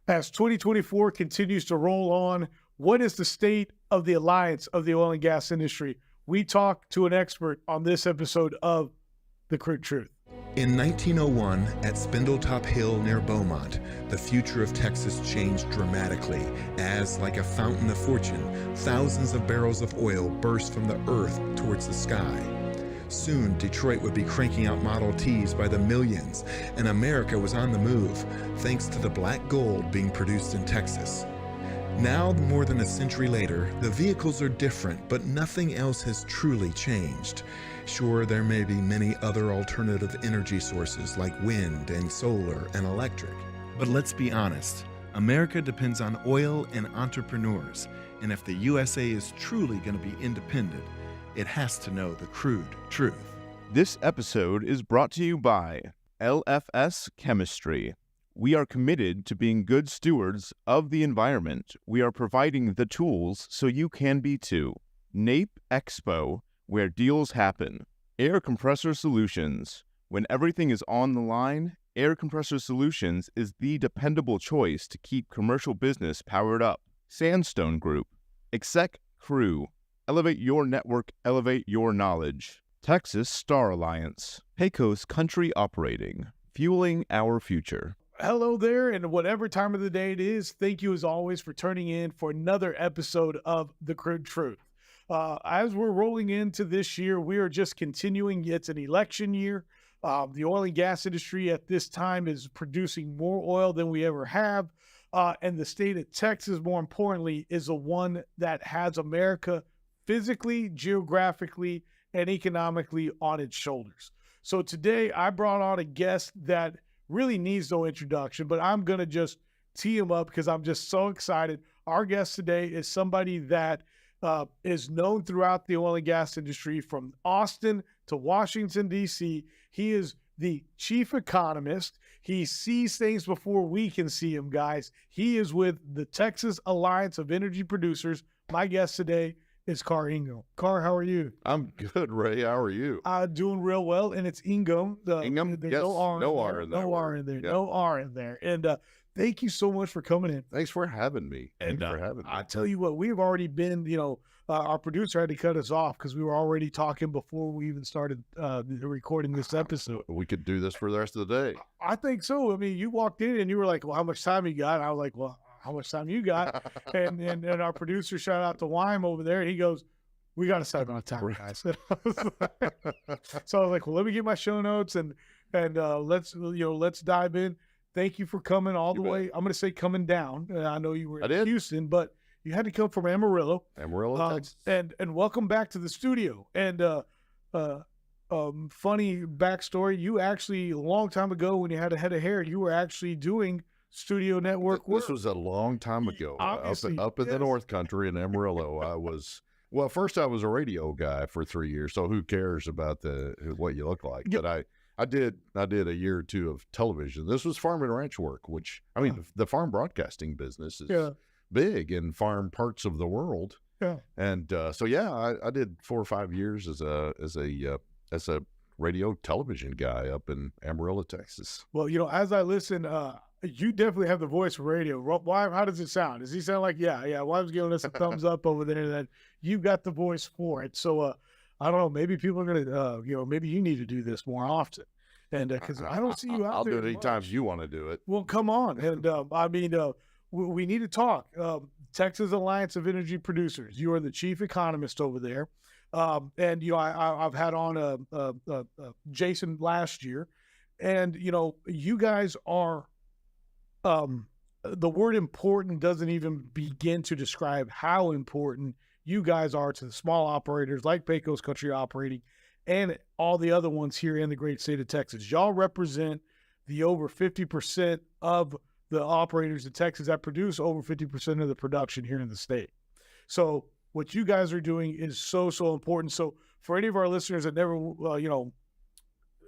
As 2024 continues to roll on, what is the state of the alliance of the oil and gas industry? We talk to an expert on this episode of The Crude Truth. In 1901, at Spindletop Hill near Beaumont, the future of Texas changed dramatically as, like a fountain of fortune, thousands of barrels of oil burst from the earth towards the sky. Soon, Detroit would be cranking out Model Ts by the millions, and America was on the move, thanks to the black gold being produced in Texas. Now, more than a century later, the vehicles are different, but nothing else has truly changed. Sure, there may be many other alternative energy sources like wind and solar and electric. But let's be honest, America depends on oil and entrepreneurs, and if the USA is truly going to be independent, it has to know the crude truth. This episode is brought to you by LFS Chemistry. We are committed to being good stewards of the environment. We are providing the tools so you can be too. NAEP Expo, where deals happen. Air Compressor Solutions. When everything is on the line, Air Compressor Solutions is the dependable choice to keep commercial business powered up. Sandstone Group. Exec Crew. Elevate your network, elevate your knowledge. Texas Star Alliance. Pecos Country Operating. Fueling our future. Hello there, and whatever time of the day it is, thank you as always for turning in for another episode of The Crude Truth. As we're rolling into this year, we are just continuing. It's an election year. The oil and gas industry at this time is producing more oil than we ever have. And the state of Texas, more importantly, is the one that has America physically, geographically, and economically on its shoulders. So today I brought on a guest that really needs no introduction, but I'm going to just tee him up because I'm just so excited. Our guest today is somebody that is known throughout the oil and gas industry from Austin to Washington, D.C. He is the chief economist. He sees things before we can see them, guys. He is with the Texas Alliance of Energy Producers. My guest today is Karr Ingham. Karr, how are you? I'm good, Ray. How are you? Doing real well, and it's Ingham. Ingham? There's Yes, no R in there. no R in there. No R in there. Yep. No R in there. And thank you so much for coming in. Thanks for having me. And Thanks for having me. I tell you what, we've already been, our producer had to cut us off because we were already talking before we even started recording this episode. We could do this for the rest of the day. I think so. I mean, you walked in and you were like, well, how much time you got? And I was like, well, how much time you got? and our producer, shout out to Wyme over there, and he goes, we got to set amount of time, guys. So I was like, well, let me get my show notes and let's dive in. Thank you for coming all the way. I'm going to say coming down. I know you were in Houston, but you had to come from Amarillo. Texas. And welcome back to the studio. And funny backstory, you actually, a long time ago when you had a head of hair, you were actually doing studio network work. This was a long time ago. Obviously, up in the North Country in Amarillo. First I was a radio guy for 3 years, so who cares about what you look like? Yep. But I did a year or two of television. This was farm and ranch work, which, I mean, the farm broadcasting business is big in farm parts of the world. Yeah. And I did 4 or 5 years as a radio television guy up in Amarillo, Texas. Well, as I listen, you definitely have the voice for radio. Why? How does it sound? Does he sound like, yeah? Wyme's giving us a thumbs up over there that you got the voice for it. So, I don't know. Maybe people are going to, maybe you need to do this more often. And because I don't see you out I'll there. do it anytime you want to do it. Well, come on. And we need to talk. Texas Alliance of Energy Producers. You are the chief economist over there. And, I've had on Jason last year. And, you guys are, the word important doesn't even begin to describe how important you guys are to the small operators like Pecos Country Operating and all the other ones here in the great state of Texas. Y'all represent the over 50% of the operators in Texas that produce over 50% of the production here in the state. So what you guys are doing is so, so important. So for any of our listeners that never,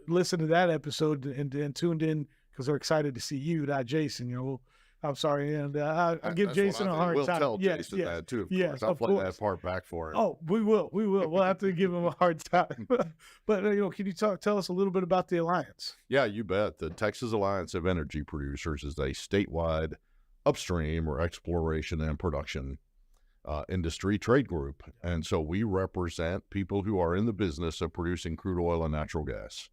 listened to that episode and tuned in because they're excited to see you, not Jason, I'm sorry, and I'll give Jason a hard we'll time. Tell Jason that too, of course. I'll play that part back for him. Oh, we will. We'll have to give him a hard time. But can you tell us a little bit about the Alliance? Yeah, you bet. The Texas Alliance of Energy Producers is a statewide upstream or exploration and production industry trade group. And so we represent people who are in the business of producing crude oil and natural gas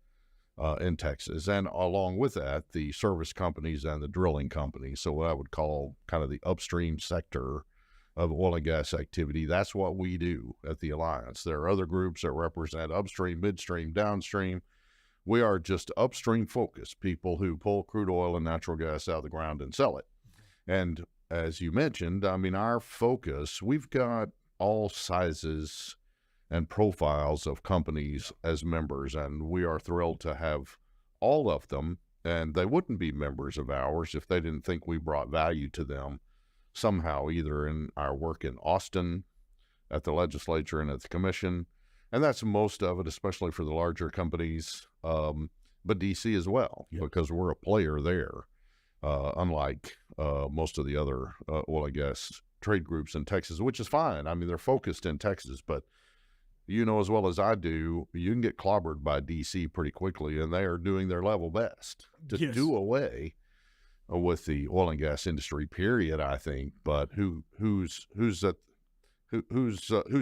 in Texas. And along with that, the service companies and the drilling companies. So what I would call kind of the upstream sector of oil and gas activity. That's what we do at the Alliance. There are other groups that represent upstream, midstream, downstream. We are just upstream focused people who pull crude oil and natural gas out of the ground and sell it. And as you mentioned, I mean, our focus, we've got all sizes and profiles of companies as members, and we are thrilled to have all of them. And they wouldn't be members of ours if they didn't think we brought value to them somehow, either in our work in Austin, at the legislature, and at the commission. And that's most of it, especially for the larger companies, but DC as well, because we're a player there, unlike most of the other oil and gas trade groups in Texas, which is fine. I mean, they're focused in Texas, but you know as well as I do, you can get clobbered by DC pretty quickly, and they are doing their level best to do away with the oil and gas industry, period, I think. But who's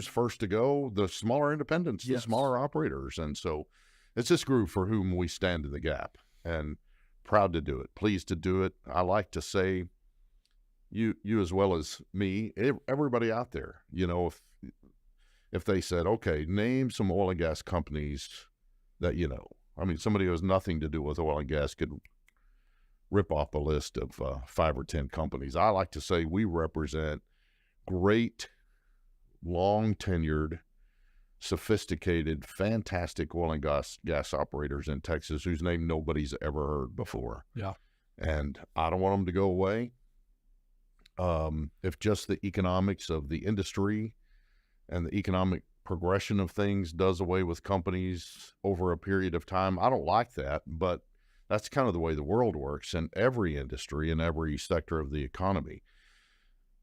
first to go? The smaller independents, the smaller operators. And so it's this group for whom we stand in the gap, and proud to do it, pleased to do it. I like to say, you as well as me, everybody out there, you know, if they said, okay, name some oil and gas companies that you know. I mean, somebody who has nothing to do with oil and gas could rip off a list of 5 or 10 companies. I like to say we represent great, long-tenured, sophisticated, fantastic oil and gas operators in Texas whose name nobody's ever heard before. Yeah. And I don't want them to go away. If just the economics of the industry and the economic progression of things does away with companies over a period of time, I don't like that, but that's kind of the way the world works in every industry and every sector of the economy.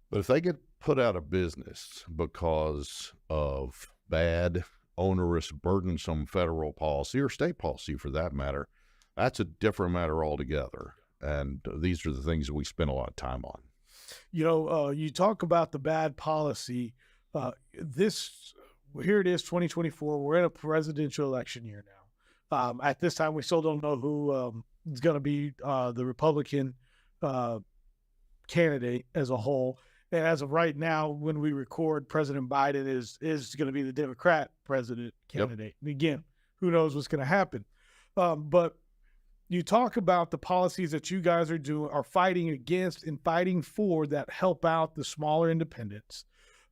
But if they get put out of business because of bad, onerous, burdensome federal policy, or state policy for that matter, that's a different matter altogether. And these are the things that we spend a lot of time on. You know, you talk about the bad policy. Here it is, 2024. We're in a presidential election year now. At this time, we still don't know who is going to be the Republican candidate as a whole. And as of right now, when we record, President Biden is going to be the Democrat president candidate. And again, who knows what's going to happen. But you talk about the policies that you guys are fighting against and fighting for that help out the smaller independents.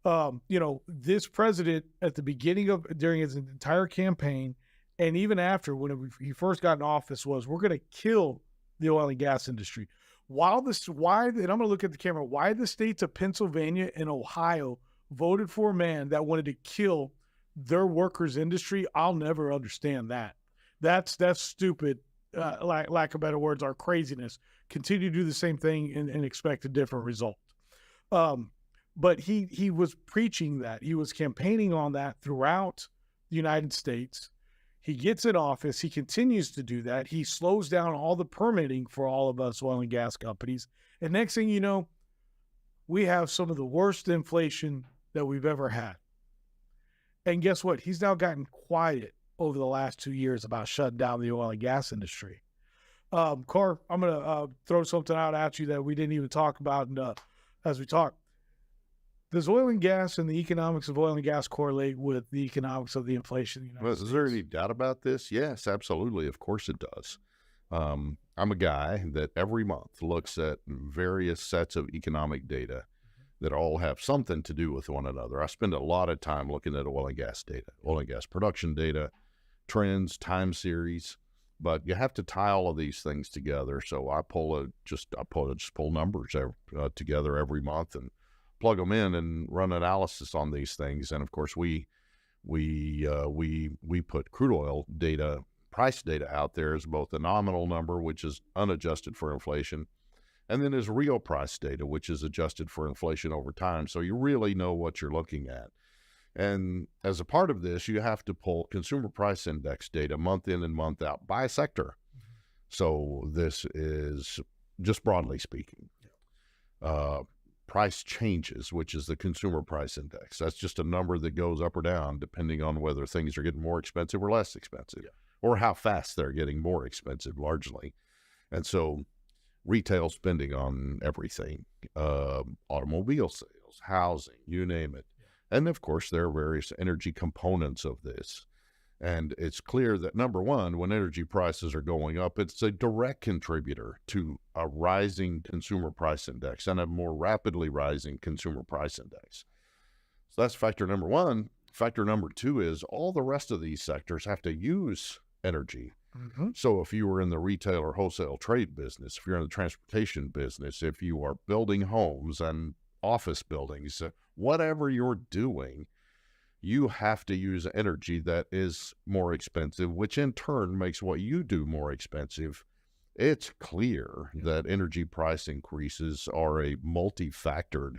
You know, this president at the beginning during his entire campaign, and even after when he first got in office, was, we're going to kill the oil and gas industry. And I'm going to look at the camera, why the states of Pennsylvania and Ohio voted for a man that wanted to kill their workers' industry, I'll never understand that. That's stupid. Lack of better words, our craziness. Continue to do the same thing and expect a different result. But he was preaching that. He was campaigning on that throughout the United States. He gets in office. He continues to do that. He slows down all the permitting for all of us oil and gas companies. And next thing you know, we have some of the worst inflation that we've ever had. And guess what? He's now gotten quiet over the last 2 years about shutting down the oil and gas industry. Karr, I'm going to throw something out at you that we didn't even talk about as we talk. Does oil and gas and the economics of oil and gas correlate with the economics of the inflation in the United States? Is there any doubt about this? Yes, absolutely. Of course it does. I'm a guy that every month looks at various sets of economic data that all have something to do with one another. I spend a lot of time looking at oil and gas data, oil and gas production data, trends, time series, but you have to tie all of these things together. So I pull numbers together every month and plug them in and run analysis on these things. And of course, we put crude oil data, price data out there as both a nominal number, which is unadjusted for inflation, and then as real price data, which is adjusted for inflation over time. So you really know what you're looking at. And as a part of this, you have to pull consumer price index data month in and month out by sector. So this is just broadly speaking. price changes, which is the consumer price index. That's just a number that goes up or down depending on whether things are getting more expensive or less expensive, or how fast they're getting more expensive, largely. And so retail spending on everything, automobile sales, housing, you name it. And of course, there are various energy components of this. And it's clear that, number one, when energy prices are going up, it's a direct contributor to a rising consumer price index and a more rapidly rising consumer price index. So that's factor number one. Factor number two is all the rest of these sectors have to use energy. So if you were in the retail or wholesale trade business, if you're in the transportation business, if you are building homes and office buildings, whatever you're doing, you have to use energy that is more expensive, which in turn makes what you do more expensive. It's clear that energy price increases are a multi-factored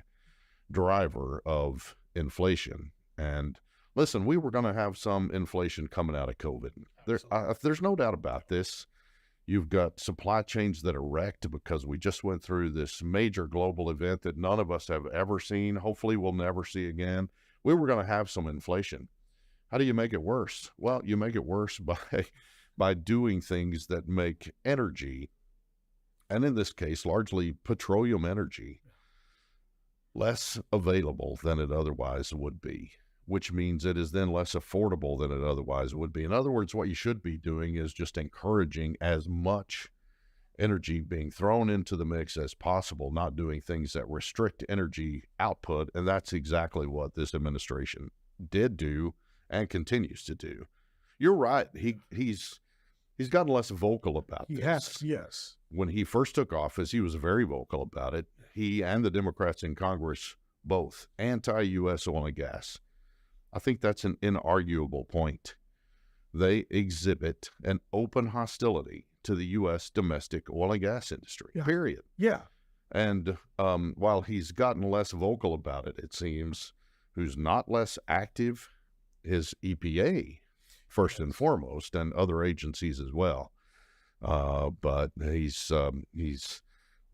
driver of inflation. And listen, we were going to have some inflation coming out of COVID. There's no doubt about this. You've got supply chains that are wrecked because we just went through this major global event that none of us have ever seen. Hopefully we'll never see again. We were going to have some inflation. How do you make it worse? Well, you make it worse by doing things that make energy, and in this case, largely petroleum energy, less available than it otherwise would be, which means it is then less affordable than it otherwise would be. In other words, what you should be doing is just encouraging as much energy being thrown into the mix as possible, not doing things that restrict energy output. And that's exactly what this administration did do and continues to do. You're right. He's gotten less vocal about this. Yes. When he first took office, he was very vocal about it. He and the Democrats in Congress, both anti-U.S. oil and gas. I think that's an inarguable point. They exhibit an open hostility to the U.S. domestic oil and gas industry, period. Yeah. And while he's gotten less vocal about it, it seems, who's not less active is EPA, first and foremost, and other agencies as well. But he's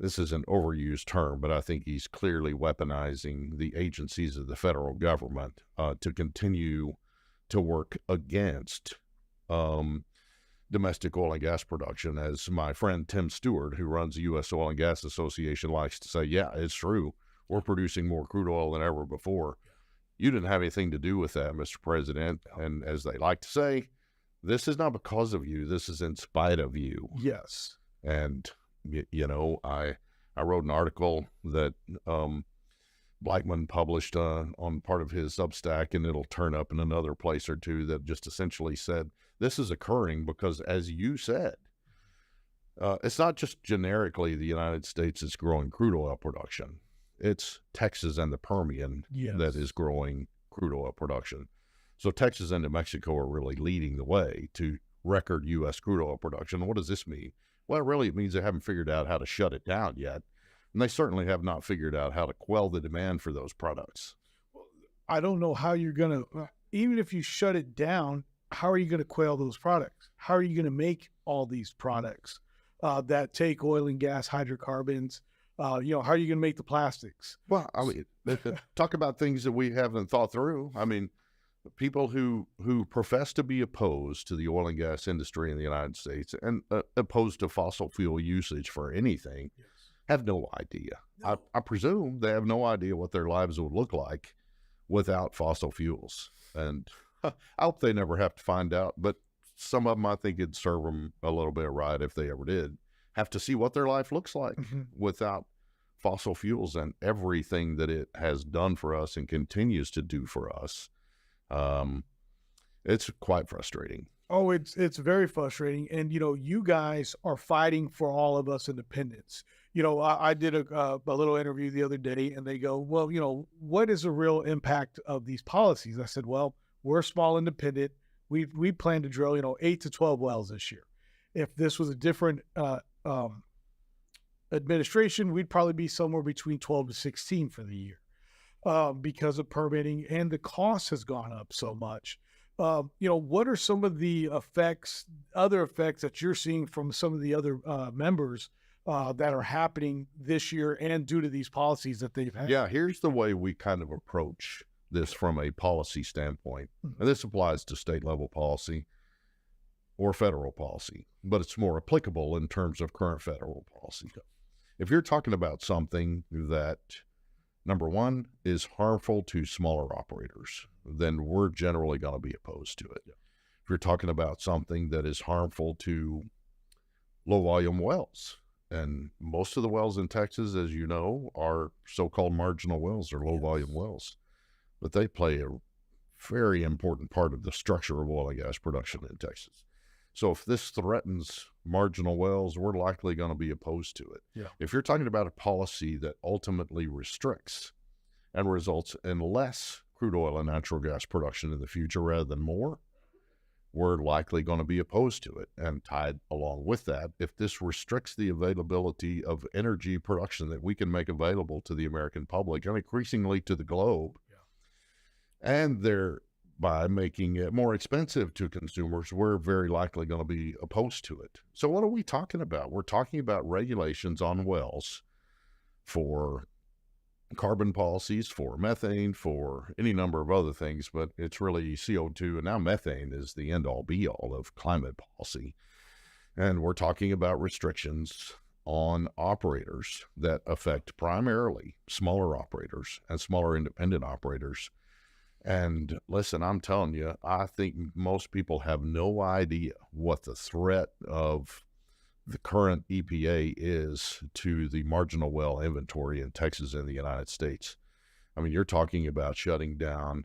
this is an overused term, but I think he's clearly weaponizing the agencies of the federal government to continue to work against domestic oil and gas production. As my friend Tim Stewart, who runs the U.S. Oil and Gas Association, likes to say, yeah, it's true. We're producing more crude oil than ever before. You didn't have anything to do with that, Mr. President. And as they like to say, this is not because of you. This is in spite of you. Yes. And, you know, I wrote an article that Blackman published on part of his Substack, and it'll turn up in another place or two, that just essentially said, this is occurring because, as you said, it's not just generically the United States that's growing crude oil production. It's Texas and the Permian that is growing crude oil production. So Texas and New Mexico are really leading the way to record U.S. crude oil production. What does this mean? Well, really, it means they haven't figured out how to shut it down yet. And they certainly have not figured out how to quell the demand for those products. I don't know how you're going to, even if you shut it down, how are you going to quell those products? How are you going to make all these products that take oil and gas, hydrocarbons? How are you going to make the plastics? Well, I mean, talk about things that we haven't thought through. I mean, people who profess to be opposed to the oil and gas industry in the United States and opposed to fossil fuel usage for anything have no idea. No. I presume they have no idea what their lives would look like without fossil fuels. And I hope they never have to find out, but some of them, I think it'd serve them a little bit right if they ever did have to see what their life looks like without fossil fuels and everything that it has done for us and continues to do for us. It's quite frustrating. Oh, it's very frustrating. And, you guys are fighting for all of us independents. I did a little interview the other day, and they go, well, what is the real impact of these policies? I said, well, we're a small independent. We plan to drill, 8 to 12 wells this year. If this was a different administration, we'd probably be somewhere between 12 to 16 for the year because of permitting, and the cost has gone up so much. What are some of the other effects that you're seeing from some of the other members that are happening this year and due to these policies that they've had. Yeah, here's the way we kind of approach this from a policy standpoint. And this applies to state level policy or federal policy, but it's more applicable in terms of current federal policy. If you're talking about something that, number one, is harmful to smaller operators, then we're generally going to be opposed to it. If you're talking about something that is harmful to low volume wells, and most of the wells in Texas, as you know, are so-called marginal wells or low volume wells, but they play a very important part of the structure of oil and gas production in Texas. So if this threatens marginal wells, we're likely going to be opposed to it. Yeah. If you're talking about a policy that ultimately restricts and results in less crude oil and natural gas production in the future rather than more, we're likely going to be opposed to it. And tied along with that, if this restricts the availability of energy production that we can make available to the American public and increasingly to the globe, and thereby making it more expensive to consumers, we're very likely going to be opposed to it. So what are we talking about? We're talking about regulations on wells for carbon policies, for methane, for any number of other things, but it's really CO2, and now methane is the end-all be-all of climate policy. And we're talking about restrictions on operators that affect primarily smaller operators and smaller independent operators. And listen, I'm telling you, I think most people have no idea what the threat of the current EPA is to the marginal well inventory in Texas and the United States. I mean, you're talking about shutting down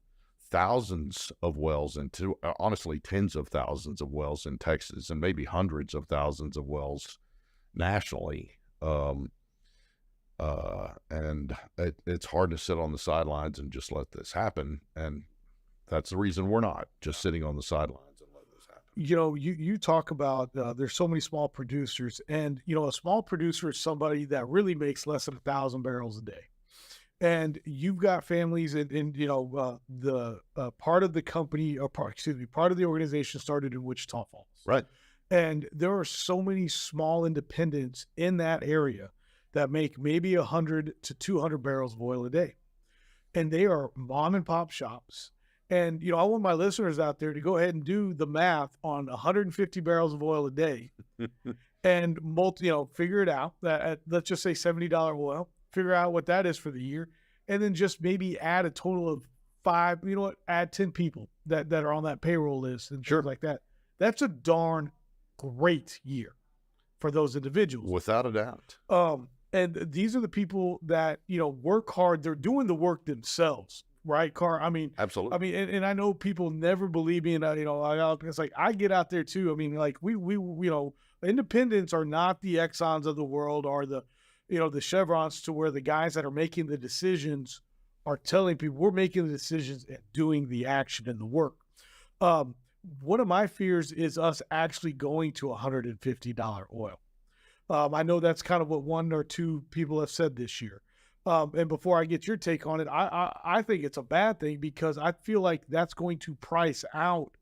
thousands of wells and honestly, tens of thousands of wells in Texas and maybe hundreds of thousands of wells nationally. And it's hard to sit on the sidelines and just let this happen. And that's the reason we're not just sitting on the sidelines and letting this happen. You know, you talk about there's so many small producers, and, you know, a small producer is somebody that really makes less than 1,000 barrels a day. And you've got families and you know, the part of the company, or part of the organization started in Wichita Falls. Right. And there are so many small independents in that area that make maybe 100 to 200 barrels of oil a day. And they are mom and pop shops. And, you know, I want my listeners out there to go ahead and do the math on 150 barrels of oil a day and figure it out that at, let's just say $70 oil, figure out what that is for the year. And then just maybe add a total of 5, you know what, add 10 people that are on that payroll list and things like that. That's a darn great year for those individuals. Without a doubt. And these are the people that, you know, work hard. They're doing the work themselves, right, Karr? I mean, absolutely. I mean, and I know people never believe me, and you know, it's like I get out there too. I mean, like we you know, independents are not the Exxons of the world or the, you know, the Chevrons, to where the guys that are making the decisions are telling people we're making the decisions and doing the action and the work. One of my fears is us actually going to $150 oil. I know that's kind of what 1 or 2 people have said this year. And before I get your take on it, I think it's a bad thing, because I feel like that's going to price out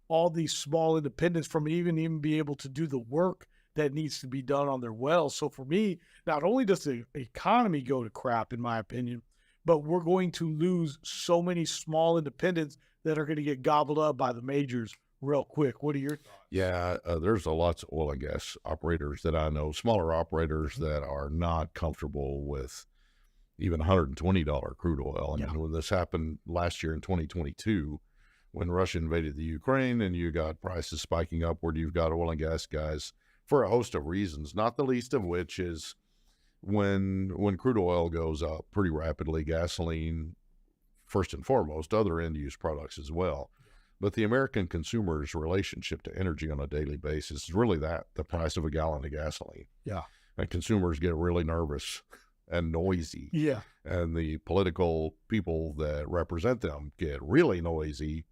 all these small independents from even be able to do the work that needs to be done on their wells. So for me, not only does the economy go to crap, in my opinion, but we're going to lose so many small independents that are going to get gobbled up by the majors real quick. What are your thoughts? Yeah, there's lots of oil and gas operators that I know, smaller operators that are not comfortable with even $120 crude oil. I mean, when this happened last year in 2022, when Russia invaded the Ukraine and you got prices spiking upward, you've got oil and gas guys for a host of reasons, not the least of which is when crude oil goes up pretty rapidly, gasoline, first and foremost, other end-use products as well. But the American consumer's relationship to energy on a daily basis is really the price of a gallon of gasoline. Yeah. And consumers get really nervous and noisy. Yeah. And the political people that represent them get really noisy,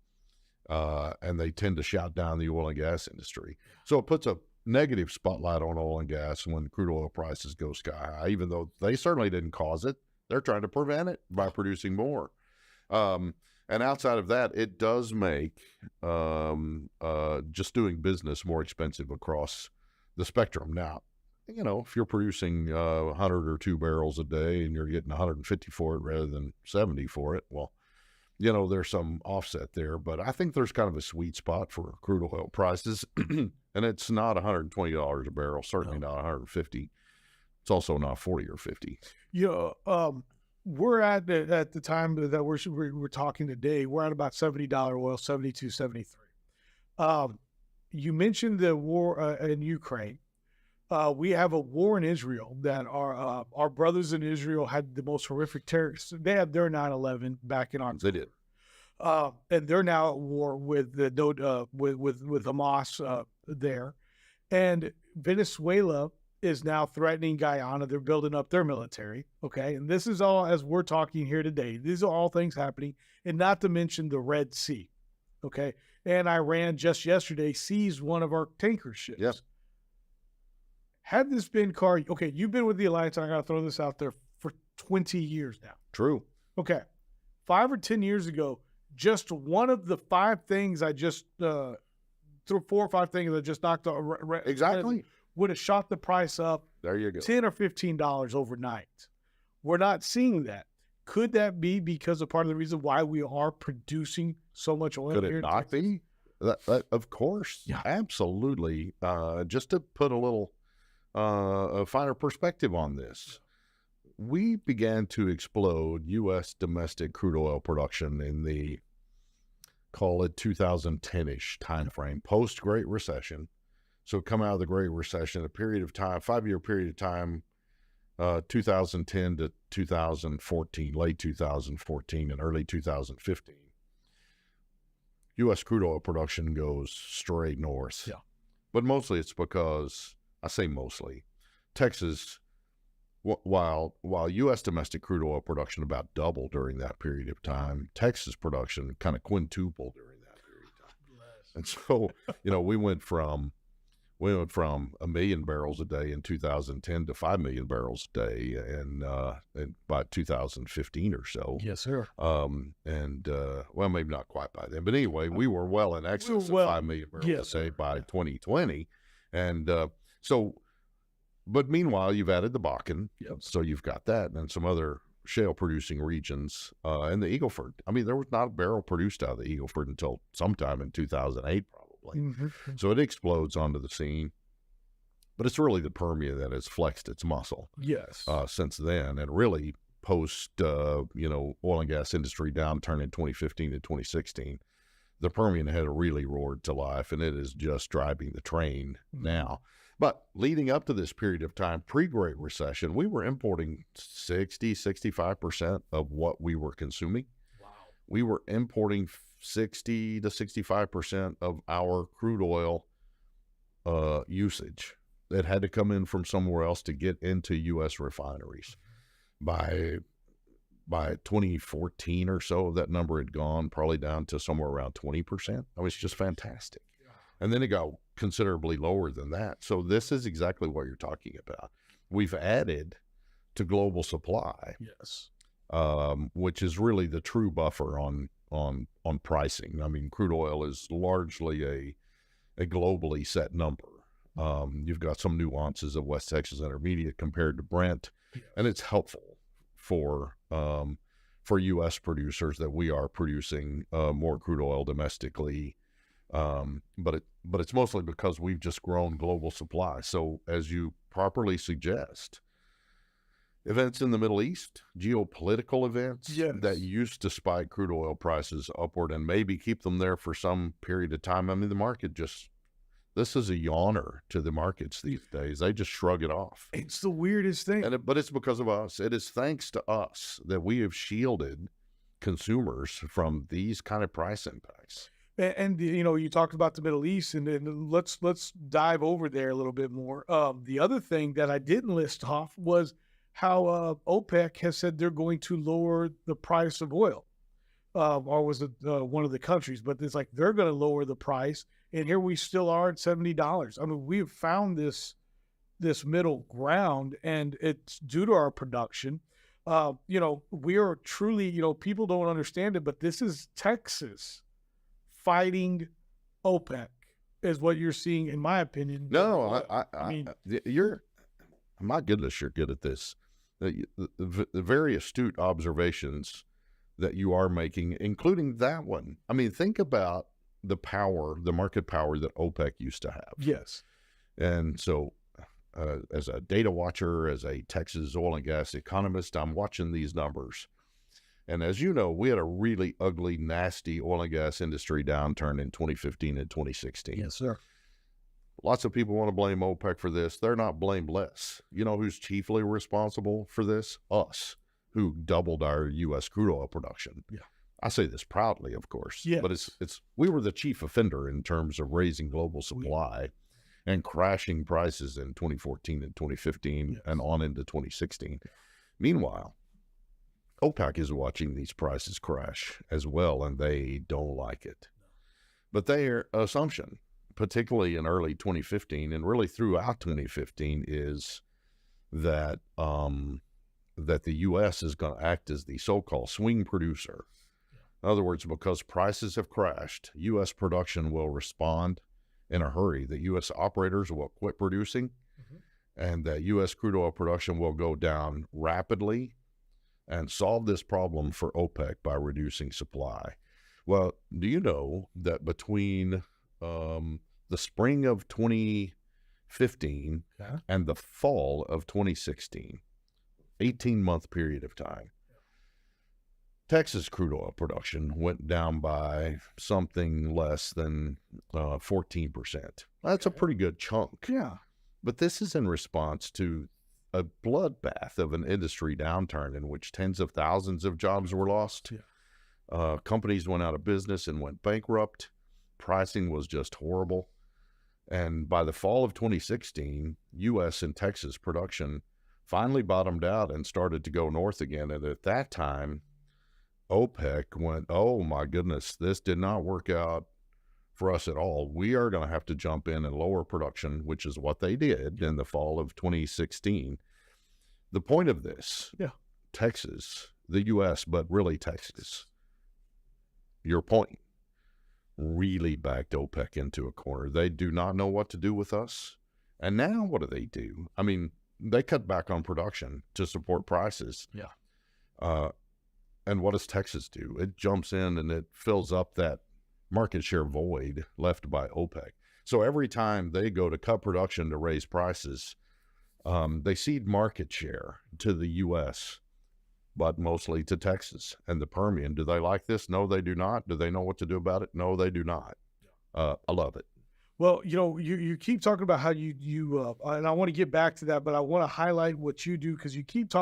and they tend to shout down the oil and gas industry. So it puts a negative spotlight on oil and gas when crude oil prices go sky high, even though they certainly didn't cause it. They're trying to prevent it by producing more. And outside of that, it does make just doing business more expensive across the spectrum. Now, you know, if you're producing 100 or 2 barrels a day and you're getting 150 for it rather than 70 for it, well, you know, there's some offset there. But I think there's kind of a sweet spot for crude oil prices, and it's not $120 a barrel, certainly not 150. It's also not 40 or 50. We're at the time that we're talking today, we're at about $70 oil, 72, 73. You mentioned the war in Ukraine. We have a war in Israel that our brothers in Israel had the most horrific terrorists. They had their 9/11 back in October. They did. And they're now at war with with Hamas there. And Venezuela is now threatening Guyana. They're building up their military. Okay. And this is all, as we're talking here today, these are all things happening, and not to mention the Red Sea. Okay. And Iran just yesterday seized one of our tanker ships. Yep. Had this been Karr, okay, you've been with the Alliance, and I got to throw this out there, for 20 years now. True. Okay. 5 or 10 years ago, just one of the 5 things I just, through 4 or 5 things that just knocked out, Exactly. would have shot the price up There you go. $10 or $15 overnight. We're not seeing that. Could that be because of part of the reason why we are producing so much oil? Could here it in not Texas? be? That, of course. Yeah. Absolutely. Just to put a little a finer perspective on this, we began to explode U.S. domestic crude oil production in the, call it 2010-ish timeframe, post-Great Recession. So come out of the Great Recession, a period of time, 5-year period of time, 2010 to 2014, late 2014 and early 2015. U.S. crude oil production goes straight north. Yeah. But mostly it's because, I say mostly, Texas, while U.S. domestic crude oil production about doubled during that period of time, Texas production kind of quintupled during that period of time. And so, you know, we went from 1 million barrels a day in 2010 to 5 million barrels a day in by 2015 or so. Yes, sir. Well, maybe not quite by then, but anyway, we were well in excess of 5 million barrels a day by 2020. And but meanwhile, you've added the Bakken. Yep. So you've got that and some other shale producing regions and the Eagle Ford. I mean, there was not a barrel produced out of the Eagle Ford until sometime in 2008, probably. Mm-hmm. So it explodes onto the scene. But it's really the Permian that has flexed its muscle. Yes. Since then, and really post, oil and gas industry downturn in 2015 to 2016, the Permian had really roared to life, and it is just driving the train now. But leading up to this period of time, pre-Great Recession, we were importing 65% of what we were consuming. Wow. We were importing 60 to 65% of our crude oil usage that had to come in from somewhere else to get into U.S. refineries. By 2014 or so, that number had gone probably down to somewhere around 20%. That was just fantastic. Yeah. And then it got considerably lower than that. So this is exactly what you're talking about. We've added to global supply. Yes. Which is really the true buffer on pricing. I mean, crude oil is largely a globally set number. You've got some nuances of West Texas Intermediate compared to Brent, and it's helpful for U.S. producers that we are producing more crude oil domestically. But it's mostly because we've just grown global supply. So as you properly suggest, events in the Middle East, geopolitical events that used to spike crude oil prices upward and maybe keep them there for some period of time. I mean, the market this is a yawner to the markets these days. They just shrug it off. It's the weirdest thing. But it's because of us. It is thanks to us that we have shielded consumers from these kind of price impacts. And you talked about the Middle East, and let's dive over there a little bit more. The other thing that I didn't list off was how OPEC has said they're going to lower the price of oil, or was it one of the countries? But it's like they're going to lower the price, and here we still are at $70. I mean, we've found this middle ground, and it's due to our production. We are truly, people don't understand it, but this is Texas fighting OPEC, is what you're seeing, in my opinion. No, I mean, my goodness, you're good at this. The very astute observations that you are making, including that one. I mean, think about the power, the market power that OPEC used to have. Yes. And so as a data watcher, as a Texas oil and gas economist, I'm watching these numbers. And as you know, we had a really ugly, nasty oil and gas industry downturn in 2015 and 2016. Yes, sir. Lots of people want to blame OPEC for this. They're not blameless. You know who's chiefly responsible for this? Us, who doubled our U.S. crude oil production. Yeah. I say this proudly, of course. Yes. But we were the chief offender in terms of raising global supply and crashing prices in 2014 and 2015 and on into 2016. Meanwhile, OPEC is watching these prices crash as well, and they don't like it. But their assumption, particularly in early 2015 and really throughout 2015, is that that the U.S. is going to act as the so-called swing producer. In other words, because prices have crashed, U.S. production will respond in a hurry. The U.S. operators will quit producing, and that U.S. crude oil production will go down rapidly and solve this problem for OPEC by reducing supply. Well, do you know that between the spring of 2015 and the fall of 2016, 18-month period of time, Texas crude oil production went down by something less than 14%. That's a pretty good chunk. Yeah. But this is in response to a bloodbath of an industry downturn in which tens of thousands of jobs were lost. Yeah. Companies went out of business and went bankrupt. Pricing was just horrible. And by the fall of 2016, U.S. and Texas production finally bottomed out and started to go north again. And at that time, OPEC went, oh my goodness, this did not work out for us at all. We are going to have to jump in and lower production, which is what they did in the fall of 2016. The point of this, Texas, the U.S., but really Texas, your point, really backed OPEC into a corner. They do not know what to do with us. And now what do? I mean, they cut back on production to support prices. Yeah. And what does Texas do? It jumps in and it fills up that market share void left by OPEC. So every time they go to cut production to raise prices, they cede market share to the U.S., but mostly to Texas and the Permian. Do they like this? No, they do not. Do they know what to do about it? No, they do not. I love it. Well, you know, you keep talking about how you and I want to get back to that, but I want to highlight what you do, because you keep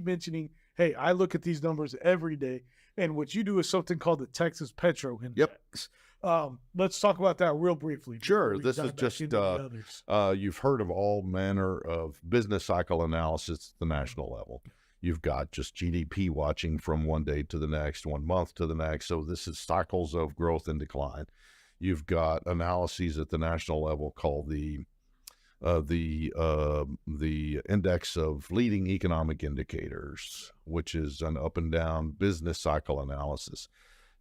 mentioning, hey, I look at these numbers every day, and what you do is something called the Texas Petro Index. Yep. Let's talk about that real briefly. Sure. This is just, you've heard of all manner of business cycle analysis at the national level. You've got just GDP watching from one day to the next, 1 month to the next. So this is cycles of growth and decline. You've got analyses at the national level called the index of leading economic indicators, which is an up and down business cycle analysis.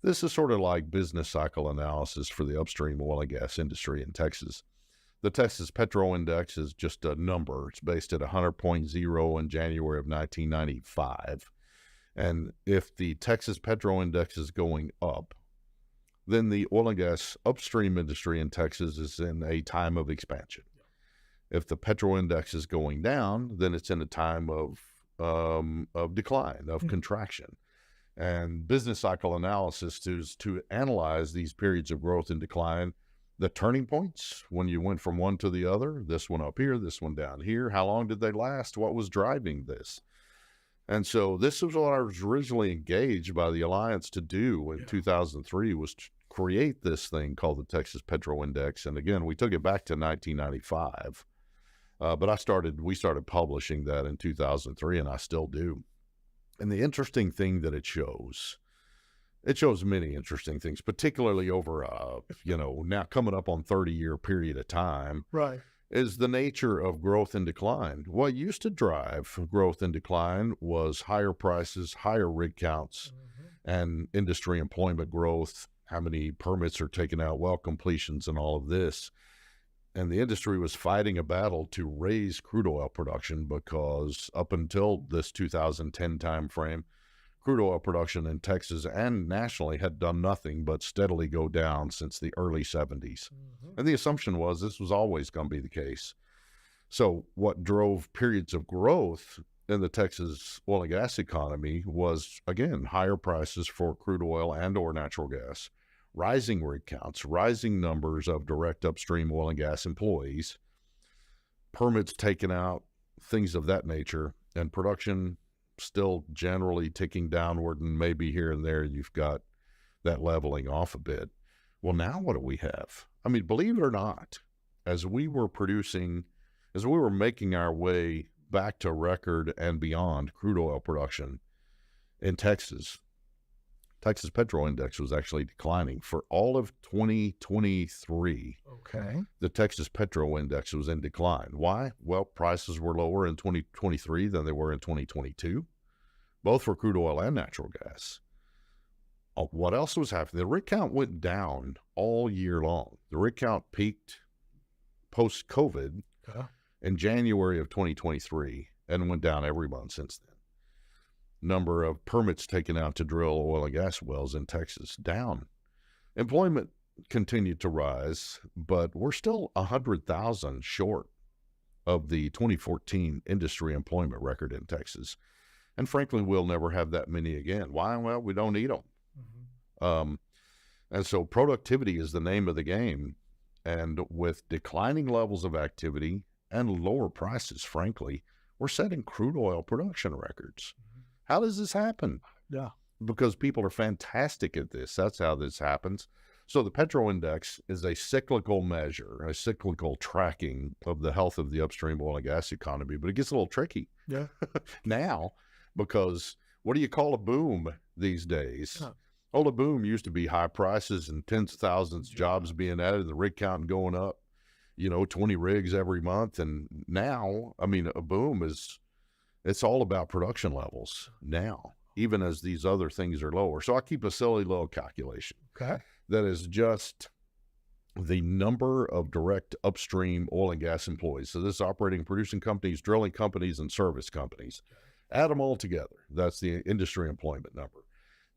This is sort of like business cycle analysis for the upstream oil and gas industry in Texas. The Texas Petro Index is just a number. It's based at 100.0 in January of 1995. And if the Texas Petro Index is going up, then the oil and gas upstream industry in Texas is in a time of expansion. If the Petro Index is going down, then it's in a time of decline, of contraction. And business cycle analysis is to analyze these periods of growth and decline, the turning points when you went from one to the other, this one up here, this one down here. How long did they last? What was driving this? And so this is what I was originally engaged by the Alliance to do in 2003, was to create this thing called the Texas Petro Index. And again, we took it back to 1995. But we started publishing that in 2003, and I still do. And the interesting thing that it shows many interesting things, particularly over, now coming up on 30-year period of time, right, is the nature of growth and decline. What used to drive growth and decline was higher prices, higher rig counts, and industry employment growth, how many permits are taken out, well completions, and all of this. And the industry was fighting a battle to raise crude oil production because up until this 2010 timeframe, crude oil production in Texas and nationally had done nothing but steadily go down since the early 70s. And the assumption was this was always going to be the case. So what drove periods of growth in the Texas oil and gas economy was, again, higher prices for crude oil and or natural gas, rising rig counts, rising numbers of direct upstream oil and gas employees, permits taken out, things of that nature, and production still generally ticking downward, and maybe here and there you've got that leveling off a bit. Well, now what do we have? I mean, believe it or not, as we were making our way back to record and beyond crude oil production in Texas, Texas Petro Index was actually declining for all of 2023. Okay. The Texas Petro Index was in decline. Why? Well, prices were lower in 2023 than they were in 2022, both for crude oil and natural gas. What else was happening? The rig count went down all year long. The rig count peaked post-COVID in January of 2023 and went down every month since then. Number of permits taken out to drill oil and gas wells in Texas down. Employment continued to rise, but we're still 100,000 short of the 2014 industry employment record in Texas. And frankly, we'll never have that many again. Why? Well, we don't need them. And so productivity is the name of the game. And with declining levels of activity and lower prices, frankly, we're setting crude oil production records. How does this happen? Yeah. Because people are fantastic at this. That's how this happens. So the Petro Index is a cyclical measure, a cyclical tracking of the health of the upstream oil and gas economy, but it gets a little tricky now, because what do you call a boom these days? Oh, a boom used to be high prices and tens of thousands of jobs being added, the rig count going up, 20 rigs every month. And now, I mean, a boom it's all about production levels now, even as these other things are lower. So I keep a silly little calculation. Okay. That is just the number of direct upstream oil and gas employees. So this is operating, producing companies, drilling companies, and service companies. Add them all together. That's the industry employment number.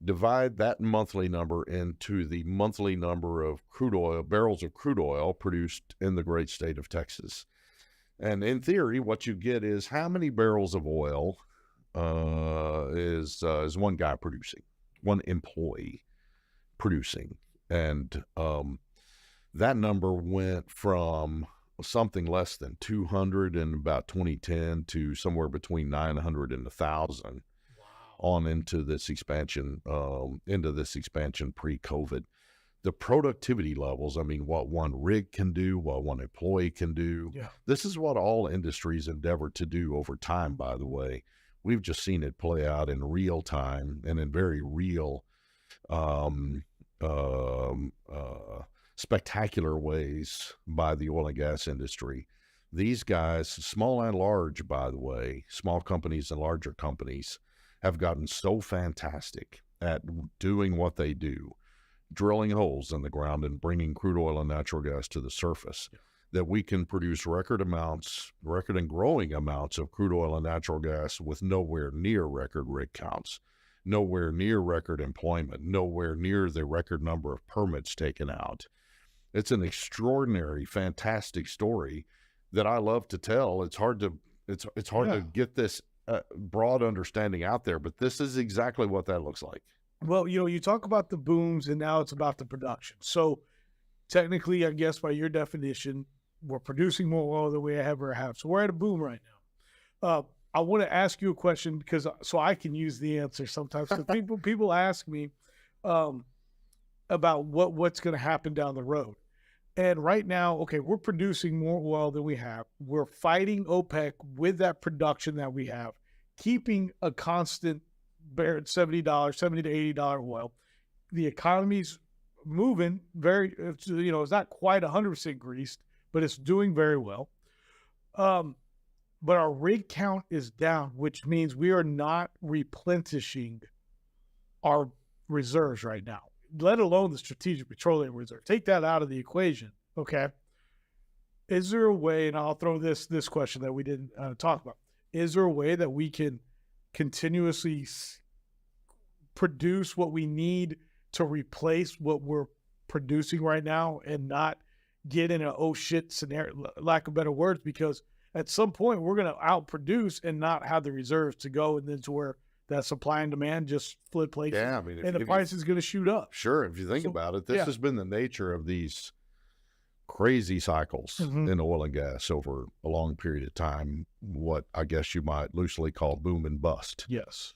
Divide that monthly number into the monthly number of crude oil, barrels of crude oil produced in the great state of Texas. And in theory, what you get is how many barrels of oil is one guy producing, one employee producing. And that number went from something less than 200 in about 2010 to somewhere between 900 and 1,000 on into this expansion pre-COVID. The productivity levels, I mean, what one rig can do, what one employee can do. Yeah. This is what all industries endeavor to do over time, by the way. We've just seen it play out in real time and in very real, spectacular ways by the oil and gas industry. These guys, small and large, by the way, small companies and larger companies, have gotten so fantastic at doing what they do, drilling holes in the ground and bringing crude oil and natural gas to the surface, that we can produce record and growing amounts of crude oil and natural gas with nowhere near record rig counts, nowhere near record employment, nowhere near the record number of permits taken out. It's an extraordinary, fantastic story that I love to tell. It's hard to get this broad understanding out there, but this is exactly what that looks like. Well, you talk about the booms, and now it's about the production. So technically, I guess by your definition, we're producing more oil than we ever have. So we're at a boom right now. I want to ask you a question so I can use the answer sometimes. So people ask me about what's going to happen down the road. And right now, okay, we're producing more oil than we have. We're fighting OPEC with that production that we have, keeping a constant $70 to $80 oil. The economy's moving it's not quite 100% greased, but it's doing very well. But our rig count is down, which means we are not replenishing our reserves right now, let alone the strategic petroleum reserve. Take that out of the equation, okay? Is there a way, and I'll throw this question that we didn't talk about, is there a way that we can continuously produce what we need to replace what we're producing right now and not get in an oh shit scenario, lack of better words, because at some point we're going to outproduce and not have the reserves to go, and then to where that supply and demand just flip places. Yeah, I mean, and the price is going to shoot up. Sure, if you think about it, this has been the nature of these crazy cycles in oil and gas over a long period of time. What I guess you might loosely call boom and bust. Yes.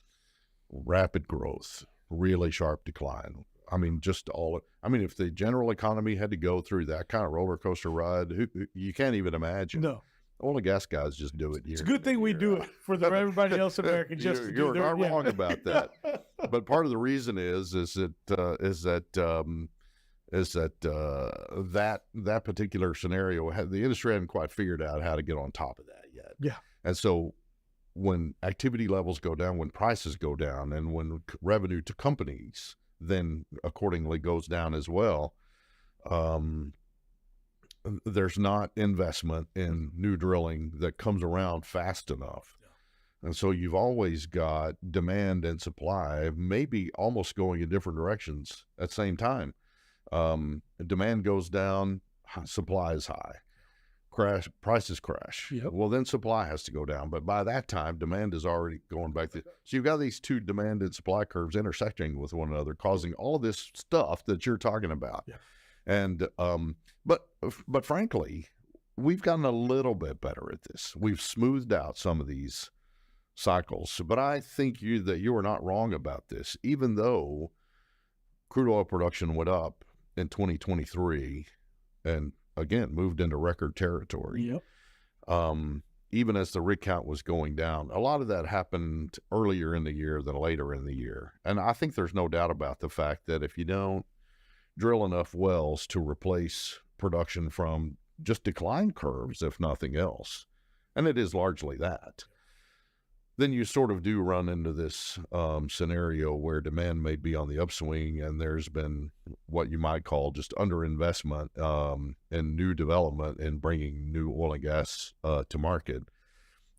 Rapid growth, really sharp decline. I mean, if the general economy had to go through that kind of roller coaster ride, you can't even imagine. No. Oil and gas guys just do it. It's a good thing we do it for everybody else in America. You're not wrong about that. But part of the reason is that that particular scenario, the industry hadn't quite figured out how to get on top of that yet. Yeah. And so when activity levels go down, when prices go down, and when revenue to companies then accordingly goes down as well, there's not investment in new drilling that comes around fast enough. And so you've always got demand and supply maybe almost going in different directions at the same time. Demand goes down, supply is high. Prices crash. Yep. Well, then supply has to go down. But by that time, demand is already going back. So you've got these two demand and supply curves intersecting with one another, causing all this stuff that you're talking about. Yeah. And but frankly, we've gotten a little bit better at this. We've smoothed out some of these cycles. But I think that you are not wrong about this. Even though crude oil production went up in 2023 and again moved into record territory. Yep. Even as the rig count was going down, a lot of that happened earlier in the year than later in the year. And I think there's no doubt about the fact that if you don't drill enough wells to replace production from just decline curves, if nothing else, and it is largely that, then you sort of do run into this scenario where demand may be on the upswing, and there's been what you might call just underinvestment in new development and bringing new oil and gas to market,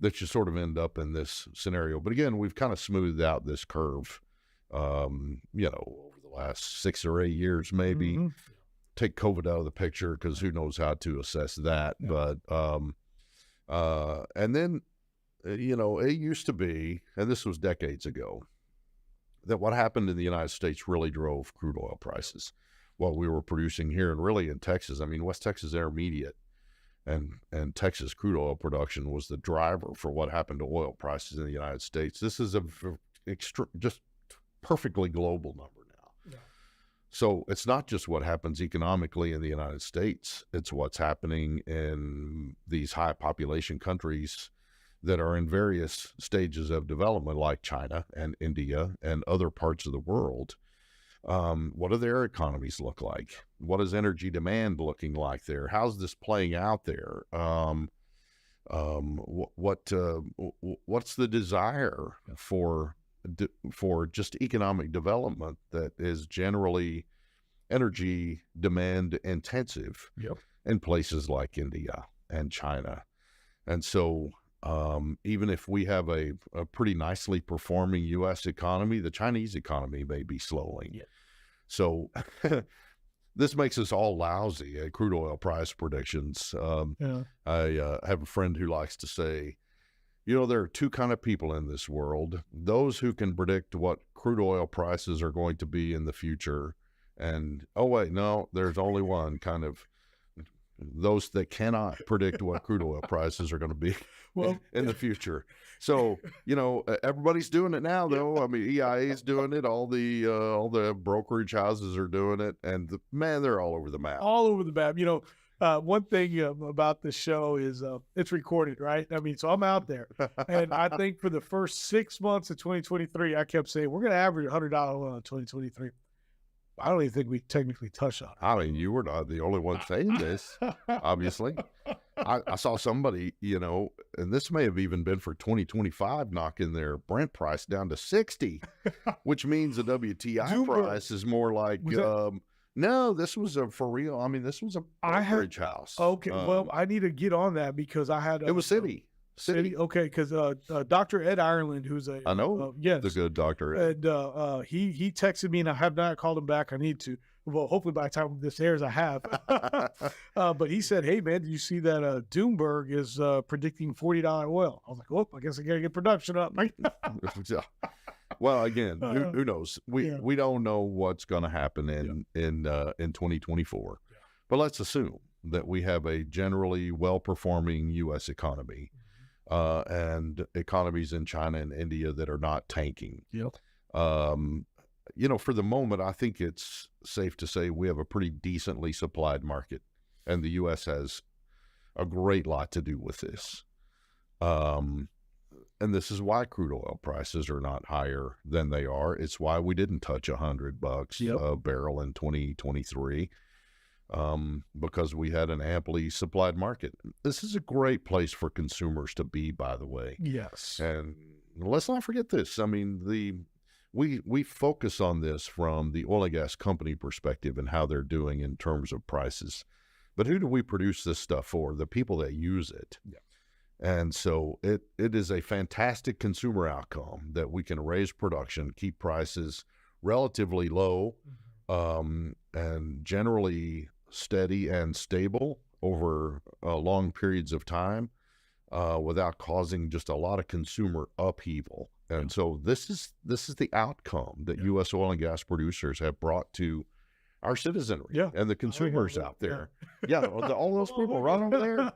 that you sort of end up in this scenario. But again, we've kind of smoothed out this curve, over the last 6 or 8 years, maybe. Mm-hmm. Take COVID out of the picture because who knows how to assess that. Yeah. But and then, it used to be, and this was decades ago, that what happened in the United States really drove crude oil prices. What we were producing here and really in Texas, I mean, West Texas Intermediate and Texas crude oil production was the driver for what happened to oil prices in the United States. This is just perfectly global number now. Yeah. So it's not just what happens economically in the United States. It's what's happening in these high population countries that are in various stages of development, like China and India and other parts of the world. What do their economies look like? What is energy demand looking like there? How's this playing out there? What's the desire for just economic development that is generally energy demand intensive? Yep. In places like India and China? And so even if we have a pretty nicely performing U.S. economy, the Chinese economy may be slowing. Yeah. So this makes us all lousy at crude oil price predictions. I have a friend who likes to say, there are two kind of people in this world: those who can predict what crude oil prices are going to be in the future, and there's only one kind of, those that cannot predict what crude oil prices are going to be in the future. So, everybody's doing it now, though. I mean, EIA is doing it. All the brokerage houses are doing it. And they're all over the map. All over the map. One thing about the show is it's recorded, right? I mean, so I'm out there. And I think for the first 6 months of 2023, I kept saying, we're going to average $100 oil in 2023. I don't even think we technically touched on it. I mean, you were not the only one saying this, obviously. I saw somebody, and this may have even been for 2025, knocking their Brent price down to 60, which means the WTI price is more like No, this was a for real. I mean, this was a I have- brokerage house. Okay, well, I need to get on that because I had it was City. Okay, because Dr. Ed Ireland, who's a I know yes, the good doctor. and he texted me, and I have not called him back. I need to. Well, hopefully by the time this airs, I have. But he said, "Hey man, did you see that Doomberg is predicting $40 oil?" I was like, "Oh, I guess I gotta get production up." Well, again, who knows? Yeah. We don't know what's going to happen in 2024, but let's assume that we have a generally well-performing U.S. economy, and economies in China and India that are not tanking. Yep. For the moment, I think it's safe to say we have a pretty decently supplied market, and the U.S. has a great lot to do with this. And this is why crude oil prices are not higher than they are. It's why we didn't touch $100 a barrel in 2023, because we had an amply supplied market. This is a great place for consumers to be, by the way. Yes. And let's not forget this. I mean, we focus on this from the oil and gas company perspective and how they're doing in terms of prices. But who do we produce this stuff for? The people that use it. Yeah. And so it is a fantastic consumer outcome that we can raise production, keep prices relatively low, and generally steady and stable over long periods of time, without causing just a lot of consumer upheaval. And so this is the outcome that U.S. oil and gas producers have brought to our citizenry and the consumers out there. All those people right over there.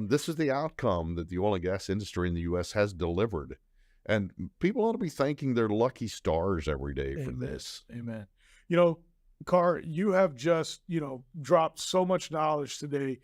This is the outcome that the oil and gas industry in the U.S. has delivered. And people ought to be thanking their lucky stars every day for this. Amen. Karr, you have just, dropped so much knowledge today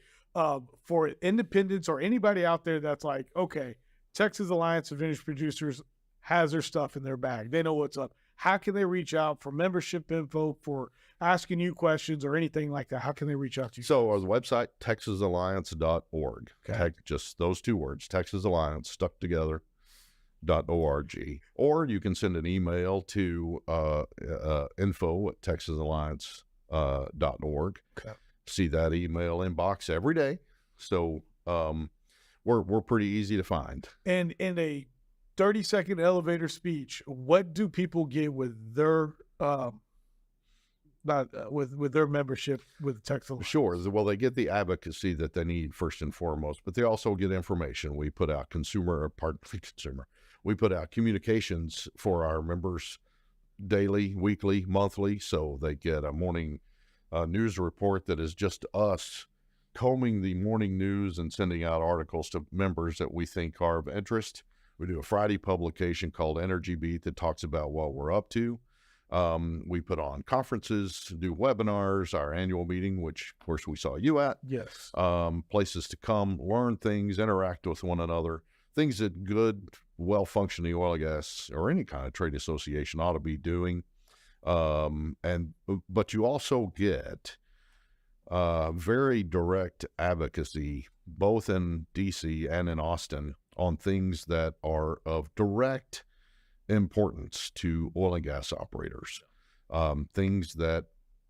for independents or anybody out there that's like, okay, Texas Alliance of Industry Producers has their stuff in their bag. They know what's up. How can they reach out for membership info, for asking you questions or anything like that? How can they reach out to you? So our website, texasalliance.org. Okay. Just those two words, Texas Alliance, stuck together, .org. Or you can send an email to info@texasalliance.org. Okay. See that email inbox every day. So we're pretty easy to find. And in a 30-second elevator speech, what do people get with their with their membership with Texas Alliance? Sure. Well, they get the advocacy that they need first and foremost, but they also get information. We put out We put out communications for our members daily, weekly, monthly. So they get a morning news report that is just us combing the morning news and sending out articles to members that we think are of interest. We do a Friday publication called Energy Beat that talks about what we're up to. We put on conferences, do webinars, our annual meeting, which of course we saw you at. Yes. Places to come, learn things, interact with one another, things that good, well-functioning oil and gas or any kind of trade association ought to be doing. But you also get very direct advocacy, both in DC and in Austin, on things that are of direct importance to oil and gas operators. Things that,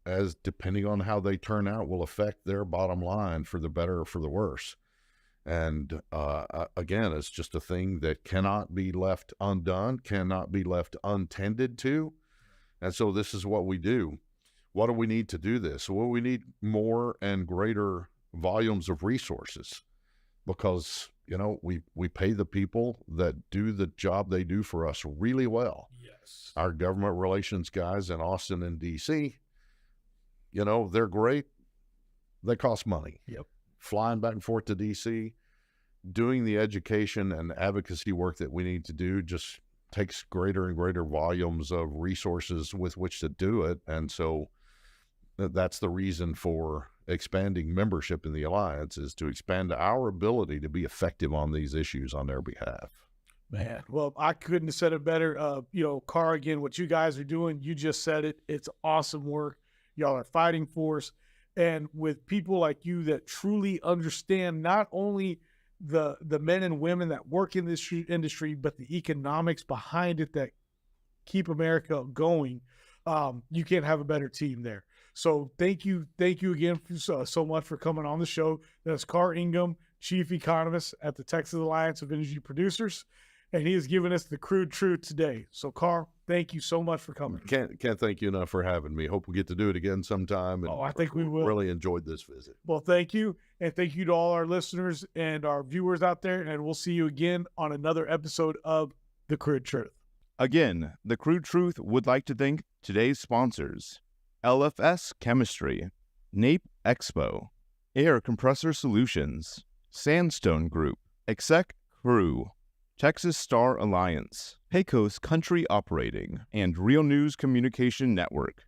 as depending on how they turn out, will affect their bottom line for the better or for the worse. And again, it's just a thing that cannot be left undone, cannot be left untended to. And so this is what we do. What do we need to do this? Well, we need more and greater volumes of resources, because we pay the people that do the job they do for us really well. Yes. Our government relations guys in Austin and DC, they're great. They cost money. Yep. Flying back and forth to DC, doing the education and advocacy work that we need to do just takes greater and greater volumes of resources with which to do it. And so that's the reason for expanding membership in the Alliance, is to expand our ability to be effective on these issues on their behalf. Man, well, I couldn't have said it better. Karr, again, what you guys are doing, you just said it. It's awesome work. Y'all are fighting force. And with people like you that truly understand not only the men and women that work in this industry, but the economics behind it that keep America going, you can't have a better team there. So thank you again so much for coming on the show. That's Karr Ingham, Chief Economist at the Texas Alliance of Energy Producers, and he has given us the crude truth today. So Karr, thank you so much for coming. Can't thank you enough for having me. Hope we get to do it again sometime. And I think we will. Really enjoyed this visit. Well, thank you. And thank you to all our listeners and our viewers out there. And we'll see you again on another episode of The Crude Truth. Again, the Crude Truth would like to thank today's sponsors: LFS Chemistry, NAEP Expo, Air Compressor Solutions, Sandstone Group, Exec Crew, Texas Star Alliance, Pecos Country Operating, and Real News Communication Network.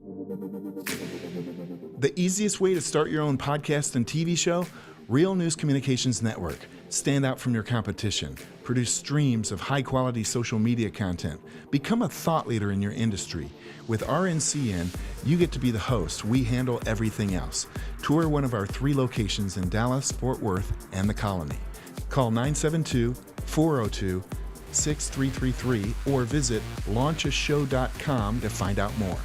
The easiest way to start your own podcast and TV show? Real News Communications Network. Stand out from your competition. Produce streams of high-quality social media content. Become a thought leader in your industry. With RNCN, you get to be the host. We handle everything else. Tour one of our 3 locations in Dallas, Fort Worth, and the Colony. Call 972-402-6333 or visit launchashow.com to find out more.